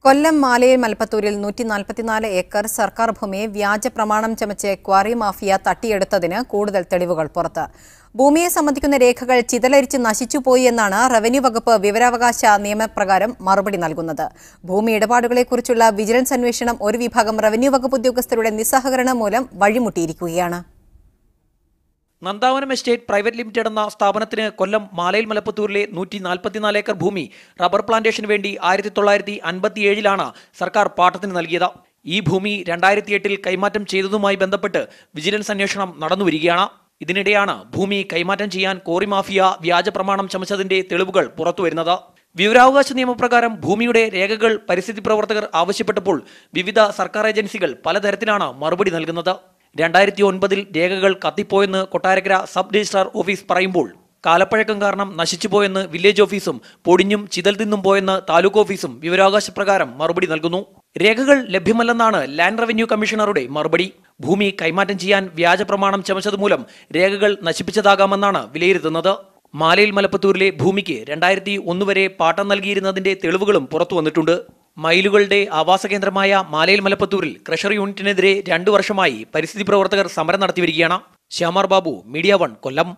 കൊല്ലം മാലയിൽ മലപ്പത്തൂരിൽ 144 acre സർക്കാർ ഭൂമിയെ വ്യാജ പ്രമാണം ചമച്ച് ക്വാറി മാഫിയ തട്ടിയെടുത്തതിന് കൂടുതൽ തെളിവുകൾ പുറത്ത്. ഭൂമിയെ സംബന്ധിക്കുന്ന രേഖകൾ ചിതലരിച്ച് നശിച്ചുപോയി എന്നാണ് റവന്യൂ വകുപ്പ് വിവരാവകാശ നിയമപ്രകാരം മറുപടി നൽകുന്നത്. ഭൂമി ഇടപാടുകളെക്കുറിച്ചുള്ള വിജിലൻസ് അന്വേഷണം ഒരു വിഭാഗം റവന്യൂ വകുപ്പ് ഉദ്യോഗസ്ഥരുടെ നിസ്സഹകരണം മൂലം വഴിമുട്ടിയിരിക്കുകയാണ്. നന്ദാവനം എസ്റ്റേറ്റ് പ്രൈവറ്റ് ലിമിറ്റഡ് എന്ന സ്ഥാപനത്തിന് കൊല്ലം മാലയിൽ മലപ്പത്തൂരിലെ 144 ഏക്കർ ഭൂമി റബ്ബർ പ്ലാന്റേഷന് വേണ്ടി 1957 സർക്കാർ പാട്ടത്തിന് നൽകിയത്. ഈ ഭൂമി 2008 കൈമാറ്റം ചെയ്തതുമായി ബന്ധപ്പെട്ട് വിജിലൻസ് അന്വേഷണം നടന്നുവരികയാണ്. ഇതിനിടെയാണ് ഭൂമി കൈമാറ്റം ചെയ്യാൻ കോറി മാഫിയ വ്യാജ പ്രമാണം ചമച്ചതിന്റെ തെളിവുകൾ പുറത്തുവരുന്നത്. വിവരാവകാശ നിയമപ്രകാരം ഭൂമിയുടെ രേഖകൾ പരിസ്ഥിതി പ്രവർത്തകർ ആവശ്യപ്പെട്ടപ്പോൾ വിവിധ സർക്കാർ ഏജൻസികൾ പലതരത്തിലാണ് മറുപടി നൽകുന്നത്. 2009 രേഖകൾ കത്തിപ്പോയെന്ന് കൊട്ടാരക്കര സബ് രജിസ്ട്രാർ ഓഫീസ് പറയുമ്പോൾ കാലപ്പഴക്കം കാരണം നശിച്ചുപോയെന്ന് വില്ലേജ് ഓഫീസും പൊടിഞ്ഞും ചിതൽ തിന്നും പോയെന്ന് താലൂക്ക് ഓഫീസും വിവരാവകാശ പ്രകാരം മറുപടി നൽകുന്നു. രേഖകൾ ലഭ്യമല്ലെന്നാണ് ലാൻഡ് റവന്യൂ കമ്മീഷണറുടെ മറുപടി. ഭൂമി കൈമാറ്റം ചെയ്യാൻ വ്യാജ പ്രമാണം ചമച്ചതുമൂലം രേഖകൾ നശിപ്പിച്ചതാകാമെന്നാണ് വിലയിരുത്തുന്നത്. മാലയിൽ മലപ്പത്തൂരിലെ ഭൂമിക്ക് 2001 വരെ പാട്ടം നൽകിയിരുന്നതിന്റെ തെളിവുകളും പുറത്തു വന്നിട്ടുണ്ട്. മയിലുകളുടെ ആവാസ കേന്ദ്രമായ മാലയിൽ മലപ്പത്തൂരിൽ ക്രഷർ യൂണിറ്റിനെതിരെ 2 വർഷമായി പരിസ്ഥിതി പ്രവർത്തകർ സമരം നടത്തിവരികയാണ്. ശ്യാമാർ ബാബു, മീഡിയ 1, കൊല്ലം.